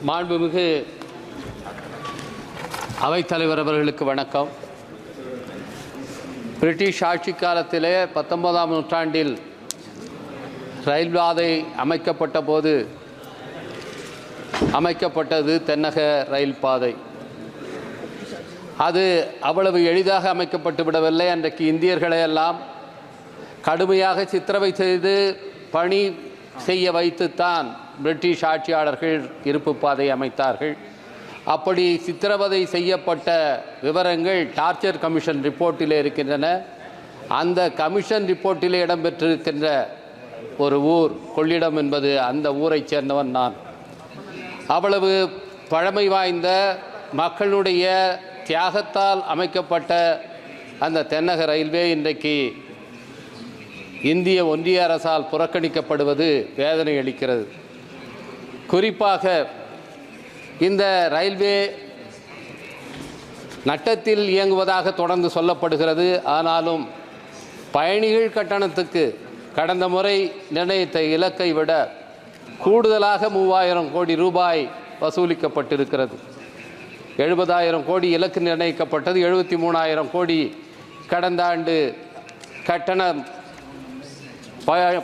மாண்புமிகு அவைத்தலைவர் அவர்களுக்கு வணக்கம். பிரிட்டிஷ் ஆட்சி காலத்திலே 19ஆம் நூற்றாண்டில் ரயில் பாதை அமைக்கப்பட்ட போது அமைக்கப்பட்டது தென்னக ரயில் பாதை. அது அவ்வளவு எளிதாக அமைக்கப்பட்டு விடவில்லை. அன்றைக்கு இந்தியர்களை எல்லாம் கடுமையாக சித்திரவதை செய்து பணி செய்ய வைத்துத்தான் பிரிட்டிஷ் ஆட்சியாளர்கள் இருப்பு பாதை அமைத்தார்கள். அப்படி சித்திரவதை செய்யப்பட்ட விவரங்கள் டார்ச்சர் கமிஷன் ரிப்போர்ட்டில் இருக்கின்றன. அந்த கமிஷன் ரிப்போர்ட்டில் இடம்பெற்றிருக்கின்ற ஒரு ஊர் கொள்ளிடம் என்பது அந்த ஊரைச் சேர்ந்தவன் நான். அவ்வளவு பழமை வாய்ந்த மக்களுடைய தியாகத்தால் அமைக்கப்பட்ட அந்த தென்னக ரயில்வே இன்றைக்கு இந்திய ஒன்றிய அரசால் புறக்கணிக்கப்படுவது வேதனை அளிக்கிறது. குறிப்பாக இந்த ரயில்வே நட்டத்தில் இயங்குவதாக தொடர்ந்து சொல்லப்படுகிறது. ஆனாலும் பயணிகள் கட்டணத்துக்கு கடந்த முறை நிர்ணயித்த இலக்கை விட கூடுதலாக 3000 கோடி ரூபாய் வசூலிக்கப்பட்டிருக்கிறது. 70,000 கோடி இலக்கு நிர்ணயிக்கப்பட்டது. 73,000 கோடி கடந்த ஆண்டு கட்டணம்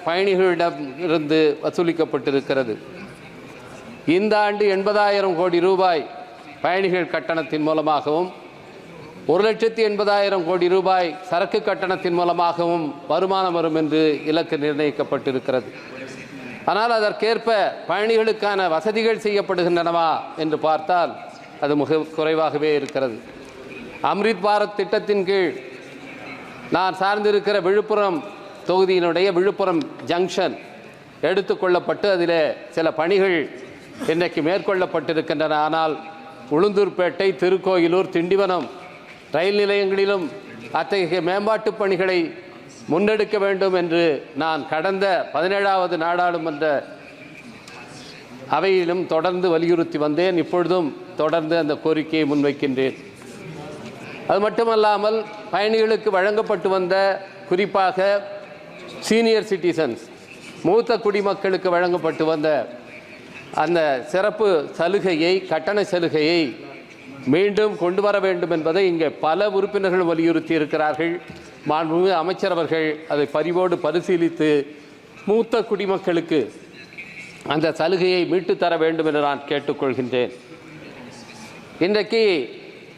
பயணிகளிடம் இருந்து வசூலிக்கப்பட்டிருக்கிறது. இந்த ஆண்டு 80,000 கோடி ரூபாய் பயணிகள் கட்டணத்தின் மூலமாகவும் 1,80,000 கோடி ரூபாய் சரக்கு கட்டணத்தின் மூலமாகவும் வருமானம் வரும் என்று இலக்கு நிர்ணயிக்கப்பட்டிருக்கிறது. ஆனால் அதற்கேற்ப பயணிகளுக்கான வசதிகள் செய்யப்படுகின்றனவா என்று பார்த்தால் அது மிக குறைவாகவே இருக்கிறது. அம்ரித் பாரத் திட்டத்தின் கீழ் நான் சார்ந்திருக்கிற விழுப்புரம் தொகுதியினுடைய விழுப்புரம் ஜங்ஷன் எடுத்துக்கொள்ளப்பட்டு அதில் சில பணிகள் இன்றைக்கு மேற்கொள்ளப்பட்டிருக்கின்றன. ஆனால் உளுந்தூர்பேட்டை, திருக்கோயிலூர், திண்டிவனம் ரயில் நிலையங்களிலும் அத்தகைய மேம்பாட்டு பணிகளை முன்னெடுக்க வேண்டும் என்று நான் கடந்த 17வது நாடாளுமன்ற அவையிலும் தொடர்ந்து வலியுறுத்தி வந்தேன். இப்பொழுதும் தொடர்ந்து அந்த கோரிக்கையை முன்வைக்கின்றேன். அது மட்டுமல்லாமல் பயணிகளுக்கு வழங்கப்பட்டு வந்த குறிப்பாக சீனியர் சிட்டிசன்ஸ் மூத்த குடிமக்களுக்கு வழங்கப்பட்டு வந்த அந்த சிறப்பு சலுகையை, கட்டண சலுகையை மீண்டும் கொண்டு வர வேண்டும் என்பதை இங்கே பல உறுப்பினர்கள் வலியுறுத்தி இருக்கிறார்கள். மாண்புமிகு அமைச்சர் அவர்கள் அதை பரிவோடு பரிசீலித்து மூத்த குடிமக்களுக்கு அந்த சலுகையை மீட்டு தர வேண்டும் என்று நான் கேட்டுக்கொள்கின்றேன். இன்றைக்கு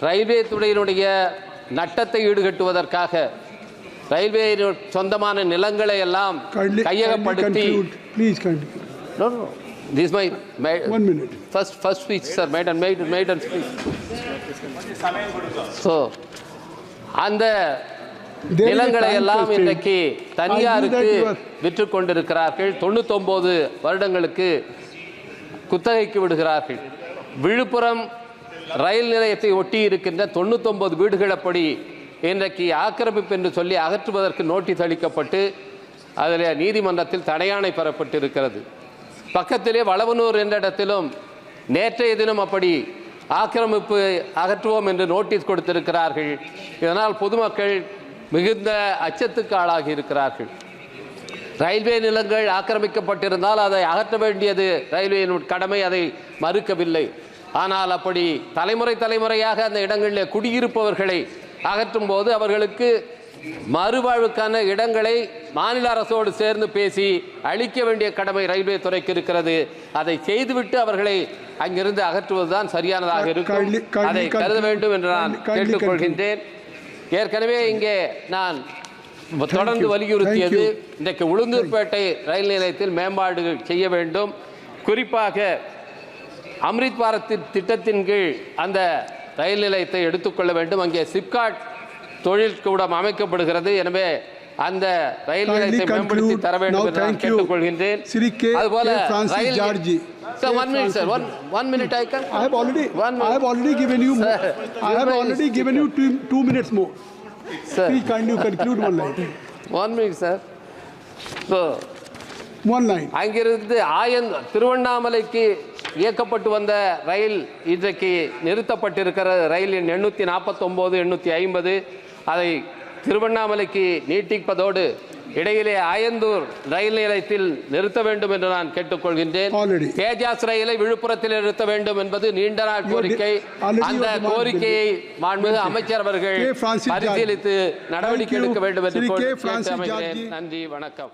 ரயில்வே துறையினுடைய நட்டத்தை ஈடுகட்டுவதற்காக ரயில்வே சொந்தமான நிலங்களை எல்லாம் கையகப்படுத்தி This is my 1 minute. First speech, sir. Maiden speech. So, அந்த நிலங்களை எல்லாம் இன்றைக்கு தனியாருக்கு விற்று கொண்டிருக்கிறார்கள். 99 வருடங்களுக்கு குத்தகைக்கு விடுகிறார்கள். விழுப்புரம் ரயில் நிலையத்தை ஒட்டி இருக்கின்ற 99 வீடுகள் அப்படி இன்றைக்கு ஆக்கிரமிப்பு என்று சொல்லி அகற்றுவதற்கு நோட்டீஸ் அளிக்கப்பட்டு அதில் நீதிமன்றத்தில் தடையாணை பெறப்பட்டிருக்கிறது. பக்கத்திலே வளவனூர் என்ற இடத்திலும் நேற்றைய தினம் அப்படி ஆக்கிரமிப்பு அகற்றுவோம் என்று நோட்டீஸ் கொடுத்திருக்கிறார்கள். இதனால் பொதுமக்கள் மிகுந்த அச்சத்துக்கு ஆளாகி இருக்கிறார்கள். ரயில்வே நிலங்கள் ஆக்கிரமிக்கப்பட்டிருந்தால் அதை அகற்ற வேண்டியது ரயில்வேயின் கடமை, அதை மறுக்கவில்லை. ஆனால் அப்படி தலைமுறையாக அந்த இடங்களில் குடியிருப்பவர்களை அகற்றும் போது அவர்களுக்கு மறுவாழ்வுக்கான இடங்களை மாநில அரசோடு சேர்ந்து பேசி அளிக்க வேண்டிய கடமை ரயில்வே துறைக்கு இருக்கிறது. அதை செய்துவிட்டு அவர்களை அங்கிருந்து அகற்றுவதுதான் சரியானதாக இருக்கும். அதை கருத வேண்டும் என்று நான் கேட்டுக்கொள்கின்றேன். ஏற்கனவே இங்கே நான் தொடர்ந்து வலியுறுத்தியது இன்றைக்கு உளுந்தூர்பேட்டை ரயில் நிலையத்தில் மேம்பாடுகள் செய்ய வேண்டும். குறிப்பாக அம்ரித் பாரத் திட்டத்தின் கீழ் அந்த ரயில் நிலையத்தை எடுத்துக்கொள்ள வேண்டும். அங்கே சிப்காட் தொழில் கூடம் அமைக்கப்படுகிறது. எனவே அந்த ரயில் நிலையத்தை மேம்படுத்தி தர வேண்டும் என்று நான் கேட்டுக்கொள்கின்றேன். அதுபோல Sir, 1 minute, sir. One minute. I have already given you. I have already given you 2 minutes more. Sir, please kindly conclude one line. 1 minute, sir. So, one line. அங்கிருந்து திருவண்ணாமலைக்கு இயக்கப்பட்டு வந்த ரயில் இன்றைக்கு நிறுத்தப்பட்டிருக்கிற ரயில் எண் 849, 850 அதை திருவண்ணாமலைக்கு நீட்டிப்பதோடு இடையிலே ஆயந்தூர் ரயில் நிலையத்தில் நிறுத்த வேண்டும் என்று நான் கேட்டுக்கொள்கின்றேன். தேஜாஸ் ரயிலை விழுப்புரத்தில் நிறுத்த வேண்டும் என்பது நீண்ட நாள் கோரிக்கை. அந்த கோரிக்கையை மாண்புமிகு அமைச்சர் அவர்கள் பரிசீலித்து நடவடிக்கை எடுக்க வேண்டும் என்று கேட்டு அமைகிறேன். நன்றி, வணக்கம்.